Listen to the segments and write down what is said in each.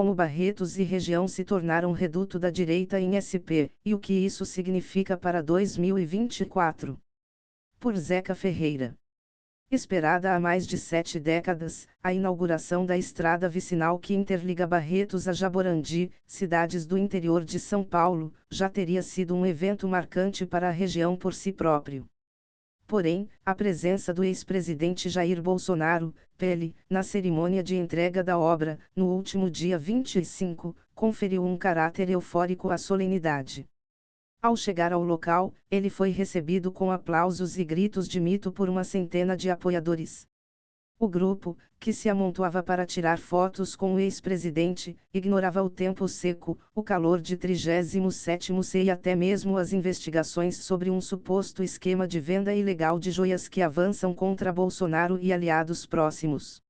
como Barretos e região se tornaram reduto da direita em SP, e o que isso significa para 2024. Por Zeca Ferreira. Esperada há mais de 7 décadas, a inauguração da estrada vicinal que interliga Barretos a Jaborandi, cidades do interior de São Paulo, já teria sido um evento marcante para a região por si próprio. Porém, a presença do ex-presidente Jair Bolsonaro, PL, na cerimônia de entrega da obra, no último dia 25, conferiu um caráter eufórico à solenidade. Ao chegar ao local, ele foi recebido com aplausos e gritos de mito por uma centena de apoiadores. O grupo, que se amontoava para tirar fotos com o ex-presidente, ignorava o tempo seco, o calor de 37º C e até mesmo as investigações sobre um suposto esquema de venda ilegal de joias que avançam contra Bolsonaro e aliados próximos.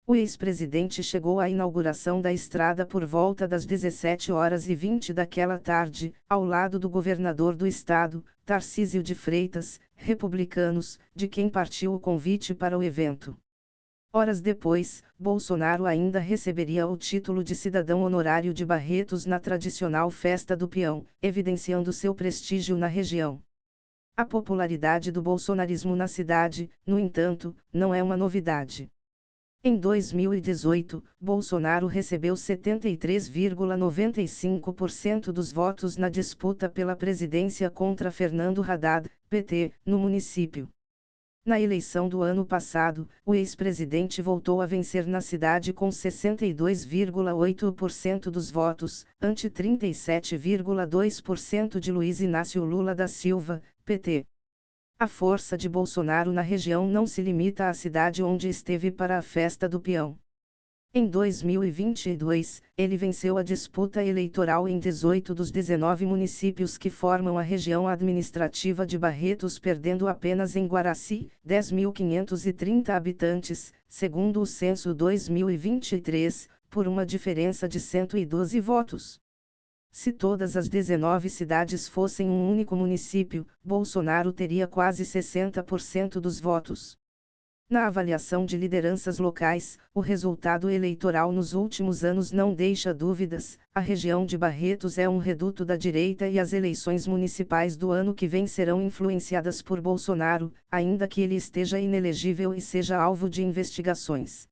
O ex-presidente chegou à inauguração da estrada por volta das 17h20 daquela tarde, ao lado do governador do estado, Tarcísio de Freitas, republicanos, de quem partiu o convite para o evento. Horas depois, Bolsonaro ainda receberia o título de cidadão honorário de Barretos na tradicional Festa do Peão, evidenciando seu prestígio na região. A popularidade do bolsonarismo na cidade, no entanto, não é uma novidade. Em 2018, Bolsonaro recebeu 73,95% dos votos na disputa pela presidência contra Fernando Haddad, PT, no município. Na eleição do ano passado, o ex-presidente voltou a vencer na cidade com 62,8% dos votos, ante 37,2% de Luiz Inácio Lula da Silva, PT. A força de Bolsonaro na região não se limita à cidade onde esteve para a Festa do Peão. Em 2022, ele venceu a disputa eleitoral em 18 dos 19 municípios que formam a região administrativa de Barretos, perdendo apenas em Guaraci, 10.530 habitantes, segundo o censo 2023, por uma diferença de 112 votos. Se todas as 19 cidades fossem um único município, Bolsonaro teria quase 60% dos votos. Na avaliação de lideranças locais, o resultado eleitoral nos últimos anos não deixa dúvidas: a região de Barretos é um reduto da direita e as eleições municipais do ano que vem serão influenciadas por Bolsonaro, ainda que ele esteja inelegível e seja alvo de investigações.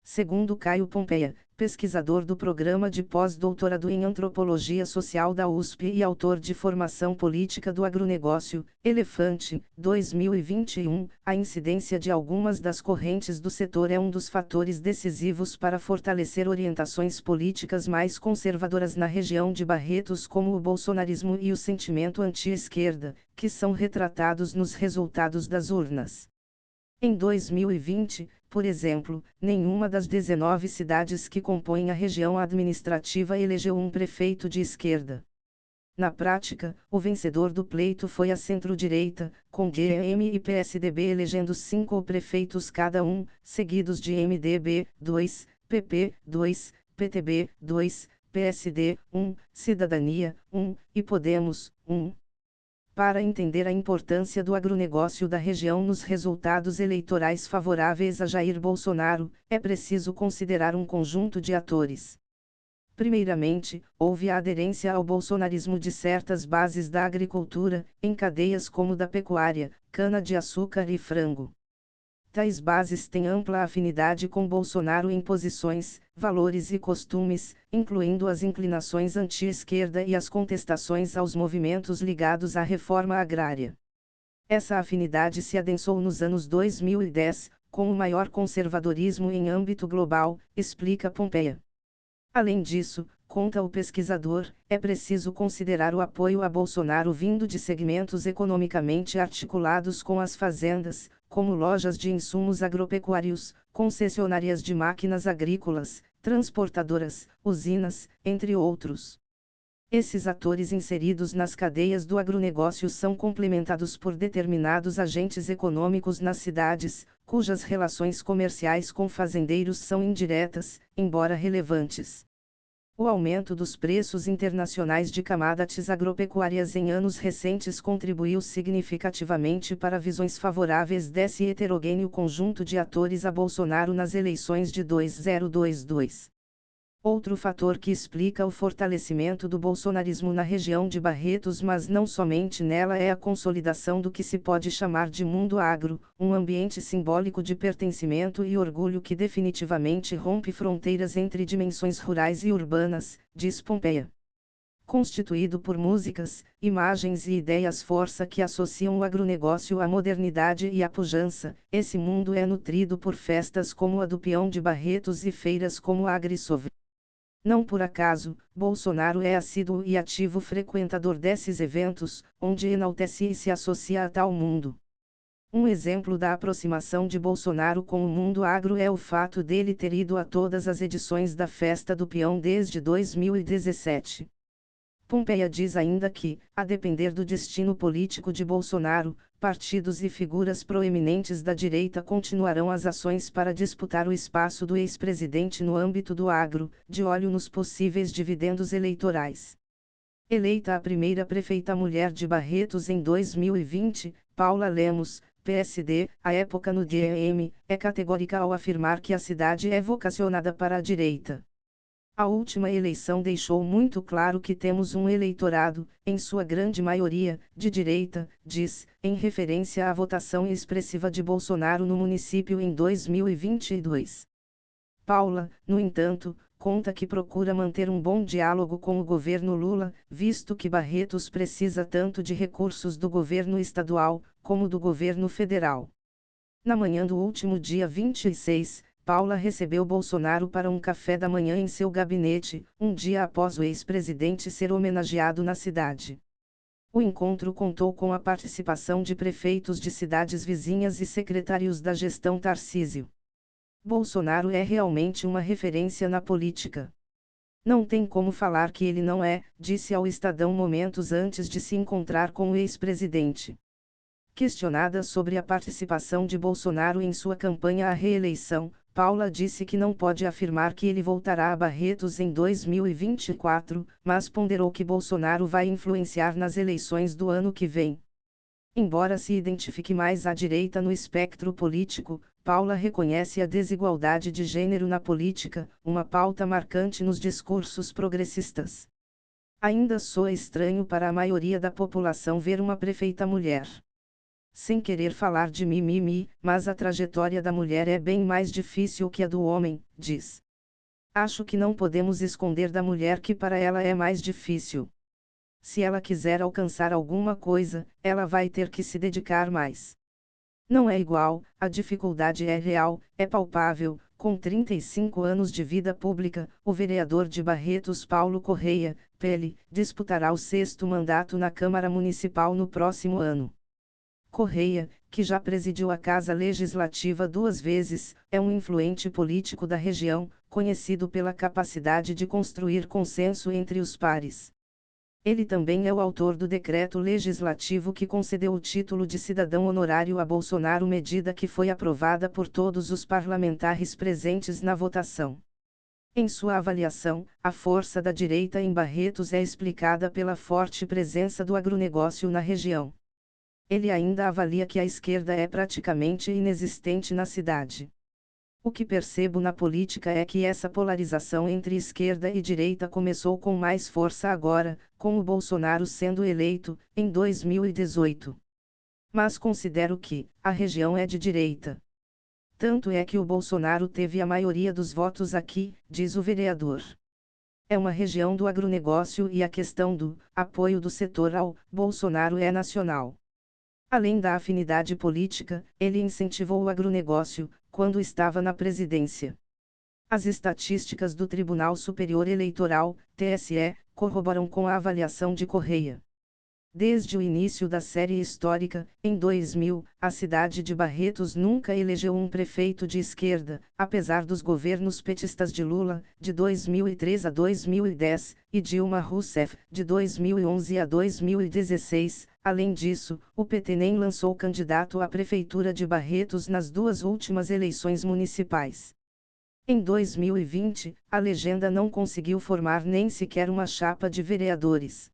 Segundo Caio Pompeia, pesquisador do programa de pós-doutorado em Antropologia Social da USP e autor de Formação Política do Agronegócio, Elefante, 2021, a incidência de algumas das correntes do setor é um dos fatores decisivos para fortalecer orientações políticas mais conservadoras na região de Barretos, como o bolsonarismo e o sentimento anti-esquerda, que são retratados nos resultados das urnas. Em 2020, por exemplo, nenhuma das 19 cidades que compõem a região administrativa elegeu um prefeito de esquerda. Na prática, o vencedor do pleito foi a centro-direita, com GM e PSDB elegendo 5 prefeitos cada um, seguidos de MDB, 2, PP, 2, PTB, 2, PSD, 1, Cidadania, 1, e Podemos, 1. Para entender a importância do agronegócio da região nos resultados eleitorais favoráveis a Jair Bolsonaro, é preciso considerar um conjunto de atores. Primeiramente, houve a aderência ao bolsonarismo de certas bases da agricultura, em cadeias como da pecuária, cana-de-açúcar e frango. Tais bases têm ampla afinidade com Bolsonaro em posições, valores e costumes, incluindo as inclinações anti-esquerda e as contestações aos movimentos ligados à reforma agrária. Essa afinidade se adensou nos anos 2010, com o maior conservadorismo em âmbito global, explica Pompeia. Além disso, conta o pesquisador, é preciso considerar o apoio a Bolsonaro vindo de segmentos economicamente articulados com as fazendas, como lojas de insumos agropecuários, concessionárias de máquinas agrícolas, transportadoras, usinas, entre outros. Esses atores inseridos nas cadeias do agronegócio são complementados por determinados agentes econômicos nas cidades, cujas relações comerciais com fazendeiros são indiretas, embora relevantes. O aumento dos preços internacionais de commodities agropecuárias em anos recentes contribuiu significativamente para visões favoráveis desse heterogêneo conjunto de atores a Bolsonaro nas eleições de 2022. Outro fator que explica o fortalecimento do bolsonarismo na região de Barretos, mas não somente nela, é a consolidação do que se pode chamar de mundo agro, um ambiente simbólico de pertencimento e orgulho que definitivamente rompe fronteiras entre dimensões rurais e urbanas, diz Pompeia. Constituído por músicas, imagens e ideias força que associam o agronegócio à modernidade e à pujança, esse mundo é nutrido por festas como a do Peão de Barretos e feiras como a AgriSov. Não por acaso, Bolsonaro é assíduo e ativo frequentador desses eventos, onde enaltece e se associa a tal mundo. Um exemplo da aproximação de Bolsonaro com o mundo agro é o fato dele ter ido a todas as edições da Festa do Peão desde 2017. Pompeia diz ainda que, a depender do destino político de Bolsonaro, partidos e figuras proeminentes da direita continuarão as ações para disputar o espaço do ex-presidente no âmbito do agro, de olho nos possíveis dividendos eleitorais. Eleita a primeira prefeita mulher de Barretos em 2020, Paula Lemos, PSD, à época no DEM, é categórica ao afirmar que a cidade é vocacionada para a direita. A última eleição deixou muito claro que temos um eleitorado, em sua grande maioria, de direita, diz, em referência à votação expressiva de Bolsonaro no município em 2022. Paula, no entanto, conta que procura manter um bom diálogo com o governo Lula, visto que Barretos precisa tanto de recursos do governo estadual, como do governo federal. Na manhã do último dia 26, Paula recebeu Bolsonaro para um café da manhã em seu gabinete, um dia após o ex-presidente ser homenageado na cidade. O encontro contou com a participação de prefeitos de cidades vizinhas e secretários da gestão Tarcísio. Bolsonaro é realmente uma referência na política. Não tem como falar que ele não é, disse ao Estadão momentos antes de se encontrar com o ex-presidente. Questionada sobre a participação de Bolsonaro em sua campanha à reeleição, Paula disse que não pode afirmar que ele voltará a Barretos em 2024, mas ponderou que Bolsonaro vai influenciar nas eleições do ano que vem. Embora se identifique mais à direita no espectro político, Paula reconhece a desigualdade de gênero na política, uma pauta marcante nos discursos progressistas. Ainda soa estranho para a maioria da população ver uma prefeita mulher. Sem querer falar de mimimi, mas a trajetória da mulher é bem mais difícil que a do homem, diz. Acho que não podemos esconder da mulher que para ela é mais difícil. Se ela quiser alcançar alguma coisa, ela vai ter que se dedicar mais. Não é igual, a dificuldade é real, é palpável. Com 35 anos de vida pública, o vereador de Barretos Paulo Correia, PL, disputará o 6º mandato na Câmara Municipal no próximo ano. Correia, que já presidiu a Casa Legislativa 2 vezes, é um influente político da região, conhecido pela capacidade de construir consenso entre os pares. Ele também é o autor do decreto legislativo que concedeu o título de cidadão honorário a Bolsonaro, medida que foi aprovada por todos os parlamentares presentes na votação. Em sua avaliação, a força da direita em Barretos é explicada pela forte presença do agronegócio na região. Ele ainda avalia que a esquerda é praticamente inexistente na cidade. O que percebo na política é que essa polarização entre esquerda e direita começou com mais força agora, com o Bolsonaro sendo eleito, em 2018. Mas considero que a região é de direita. Tanto é que o Bolsonaro teve a maioria dos votos aqui, diz o vereador. É uma região do agronegócio e a questão do apoio do setor ao Bolsonaro é nacional. Além da afinidade política, ele incentivou o agronegócio, quando estava na presidência. As estatísticas do Tribunal Superior Eleitoral, TSE, corroboram com a avaliação de Correia. Desde o início da série histórica, em 2000, a cidade de Barretos nunca elegeu um prefeito de esquerda, apesar dos governos petistas de Lula, de 2003 a 2010, e Dilma Rousseff, de 2011 a 2016. Além disso, o PT nem lançou candidato à prefeitura de Barretos nas 2 últimas eleições municipais. Em 2020, a legenda não conseguiu formar nem sequer uma chapa de vereadores.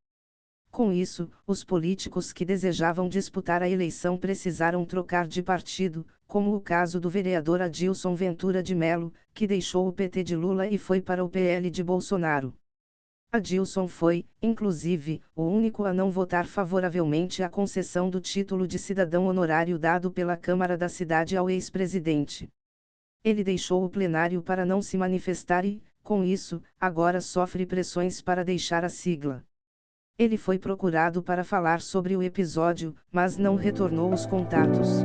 Com isso, os políticos que desejavam disputar a eleição precisaram trocar de partido, como o caso do vereador Adilson Ventura de Mello, que deixou o PT de Lula e foi para o PL de Bolsonaro. Adilson foi, inclusive, o único a não votar favoravelmente à concessão do título de cidadão honorário dado pela Câmara da cidade ao ex-presidente. Ele deixou o plenário para não se manifestar e, com isso, agora sofre pressões para deixar a sigla. Ele foi procurado para falar sobre o episódio, mas não retornou os contatos.